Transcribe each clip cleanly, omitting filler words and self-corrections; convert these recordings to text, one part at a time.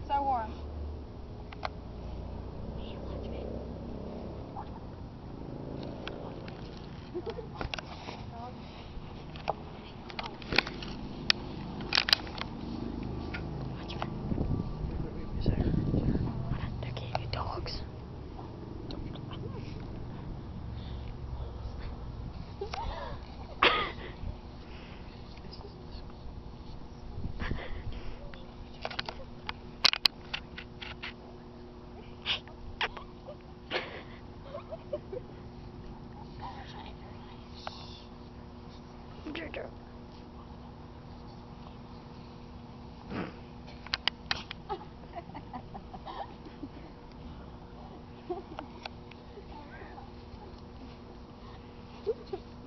So warm.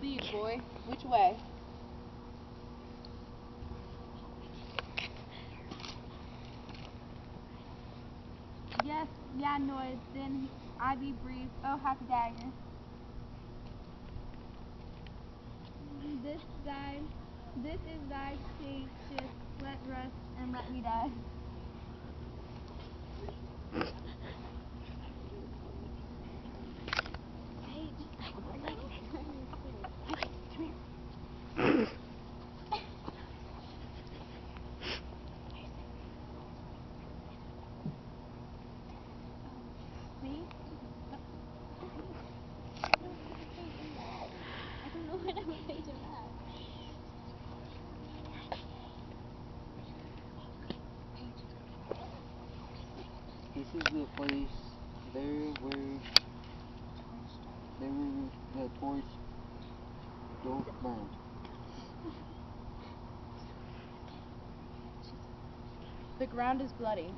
Lead, boy. Which way? Yes, yeah, noise, then I be breeze, oh happy dagger. This is thy spaceship, let rest and let me die. This is the place there where the torch don't burn. The ground is bloody.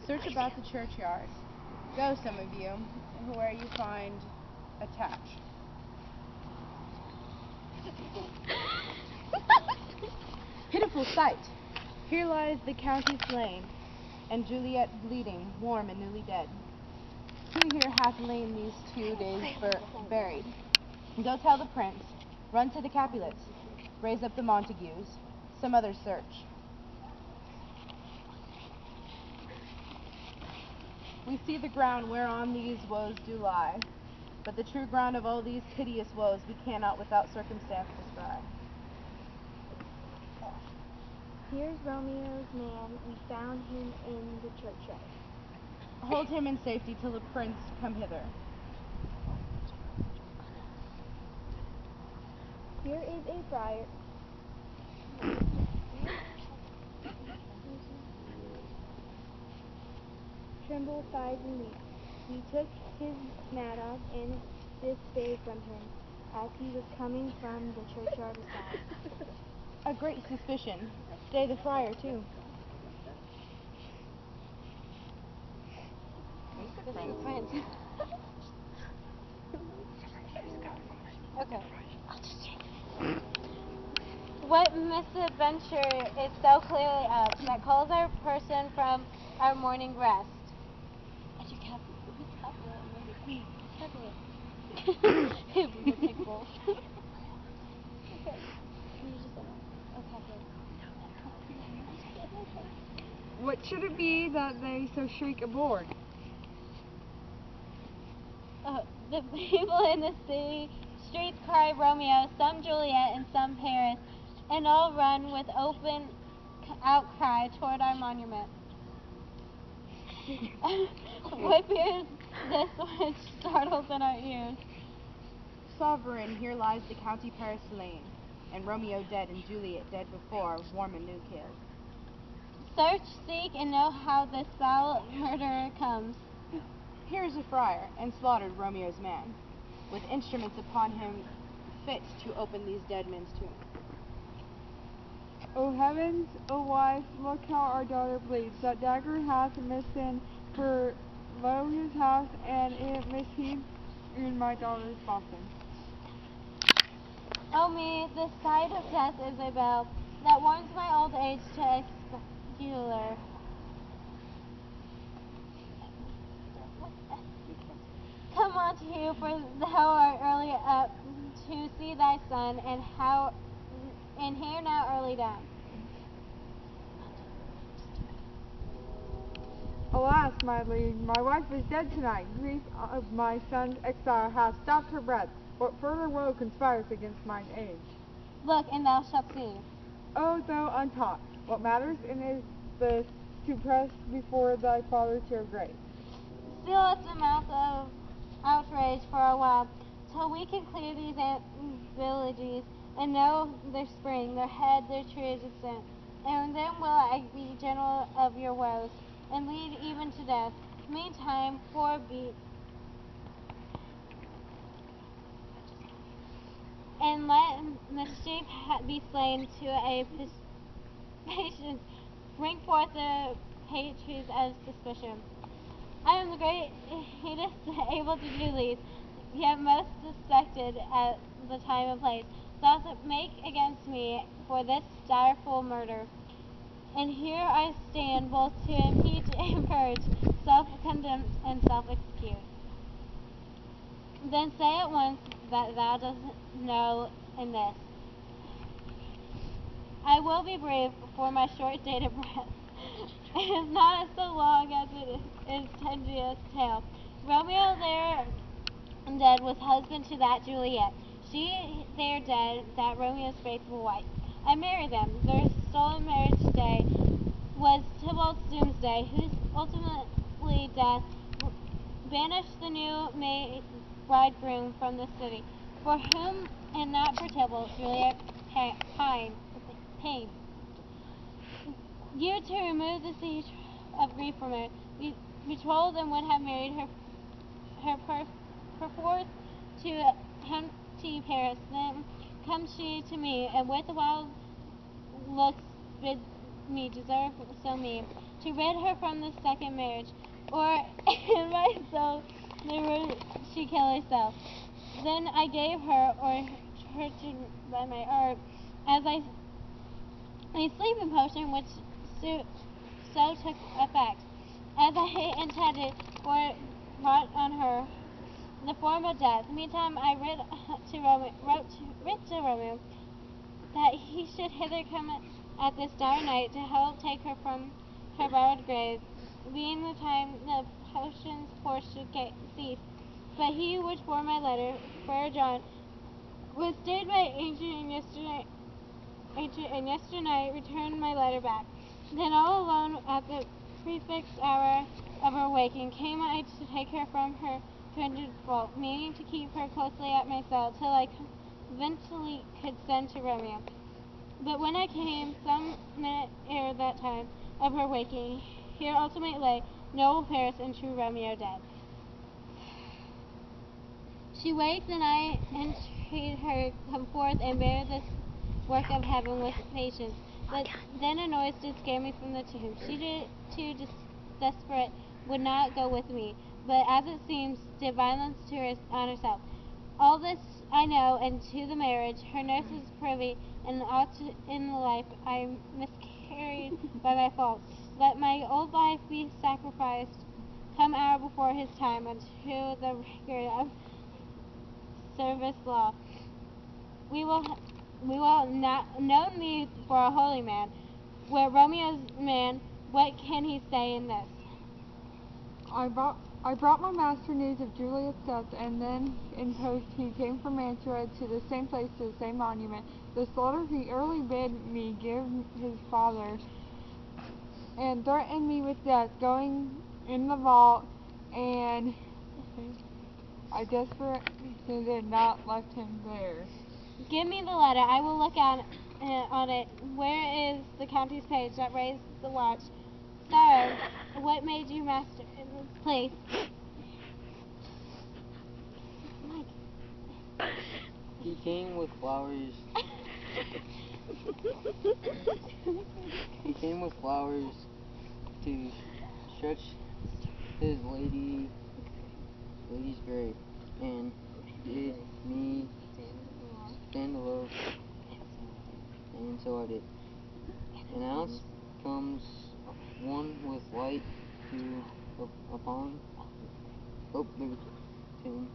Search about the churchyard. Go, some of you, where you find a tatch. Pitiful sight! Here lies the county slain, and Juliet bleeding, warm and newly dead. Who here hath lain these 2 days buried? Go tell the prince, run to the Capulets, raise up the Montagues, some other search. We see the ground whereon these woes do lie, but the true ground of all these hideous woes we cannot without circumstance describe. Here's Romeo's man, we found him in the churchyard. Hold him in safety till the prince come hither. Here is a friar. Tremble, thighs, and weep. We took his mattock and this bay from him, as he was coming from the churchyard aside. A great suspicion. Stay the friar too. Prince. Okay. What misadventure is so clearly up that calls our person from our morning rest? What should it be that they so shriek aboard? The people in the city streets cry Romeo, some Juliet, and some Paris, and all run with open outcry toward our monument. What fear is this which startles in our ears? Sovereign, here lies the county Paris slain, and Romeo dead and Juliet dead before, warm and new killed. Search, seek, and know how this foul murderer comes. Here is a friar, and slaughtered Romeo's man, with instruments upon him fit to open these dead men's tombs. O heavens, O wives, look how our daughter bleeds. That dagger hath missing her Romeo's house, and it misheeds in my daughter's bosom. Oh me, the sight of death is a bell that warns my old age to expuler. Come unto you, for thou art early up to see thy son, and here now early down. Alas, my liege, my wife is dead tonight. Grief of my son's exile hath stopped her breath. What further woe conspires against mine age? Look, and thou shalt see. O thou untaught, what matters in is this to press before thy father to your grave? Seal us the mouth of outrage for a while, till we can clear these villages and know their spring, their head, their true descent. And then will I be general of your woes, and lead even to death. Meantime, forbear, and let mischief be slain to a patience. Bring forth the patriots of suspicion. I am the greatest able to do least, yet most suspected at the time and place. Thus make against me for this direful murder. And here I stand both to impeach and purge, self-condemn and self-excuse. Then say at once that thou dost know in this. I will be brave for my short dated breath. It is not so long as it is tedious tale. Romeo there dead was husband to that Juliet. She there dead, that Romeo's faithful wife. I married them. Their stolen marriage day was Tybalt's doomsday, whose ultimately death banished the new bridegroom from the city, for whom and not for Tybalt Juliet pined. You to remove the siege of grief from her, betrothed and would have married her perforce to empty Paris. Then comes she to me, and with wild looks bids me deserve so me, to rid her from this second marriage, or in my soul never she kill herself. Then I gave her, or her to by my art, as a sleeping potion which so took effect, as I intended, for it brought on her the form of death. Meantime I wrote to Romeo that he should hither come at this dire night to help take her from her borrowed grave, being the time the potion's course should cease. But he which bore my letter, Friar John, was stayed by ancient and yesternight returned my letter back. Then all alone at the prefixed hour of her waking came I to take her from her kindred folk, meaning to keep her closely at my cell till I eventually could send to Romeo. But when I came, some minute ere that time of her waking, here ultimate lay noble Paris and true Romeo dead. She waked, and I entreated her come forth and bear this work of heaven with patience. But then a noise did scare me from the tomb. She too desperate would not go with me, but as it seems did violence to on herself. All this I know, and to the marriage her nurse is privy, and ought in the life I miscarried by my fault. Let my old life be sacrificed, come hour before his time, unto the rigor of service law. We will not know me for a holy man. Where Romeo's man, what can he say in this? I brought my master news of Juliet's death, and then in post he came from Mantua to the same place, to the same monument. This letter he early bid me give his father, and threatened me with death, going in the vault, and I desperately did not left him there. Give me the letter. I will look on it. Where is the county's page that raised the watch? Sorrow, what made you master in this place? He came with flowers. He came with flowers to stretch his lady's grave, and did me stand alone, and so I did. And out comes one with light to upon. Oh, there's him.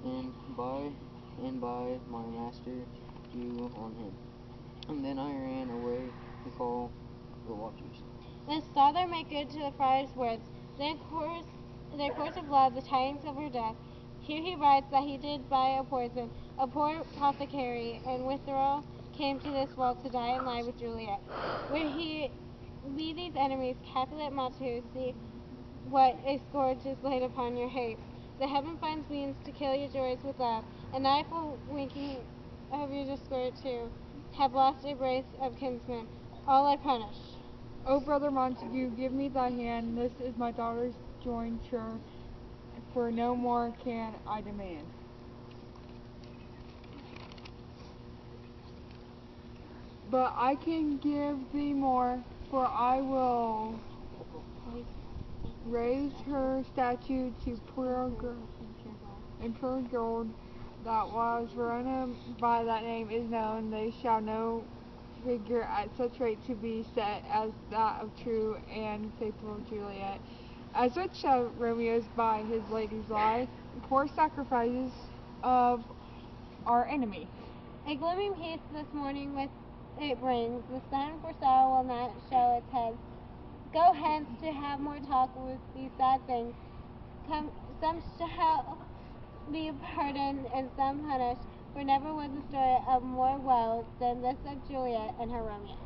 And by my master drew on him. And then I ran away to call the watchman. virtues. This father made good to the friar's words. Their course of love, the tidings of her death. Here he writes that he did buy a poison, a poor apothecary, and withal came to this world to die and lie with Juliet. Where he lead these enemies, Capulet Matu, see what a scourge is laid upon your hate. The heaven finds means to kill your joys with love, and I, for winking of your discord too, have lost a brace of kinsmen. All I punish. O brother Montague, give me thy hand. This is my daughter's jointure, for no more can I demand. But I can give thee more, for I will raise her statue to pure gold, that whiles Verona by that name is known, they shall no figure at such rate to be set as that of true and faithful Juliet. As such shall Romeo's by his lady's life, poor sacrifices of our enemy. A gloomy peace this morning with it brings. The sun for sorrow will not show its head. Go hence to have more talk with these sad things. Come, some shall be pardoned and some punished, for never was a story of more woe than this of Juliet and her Romeo.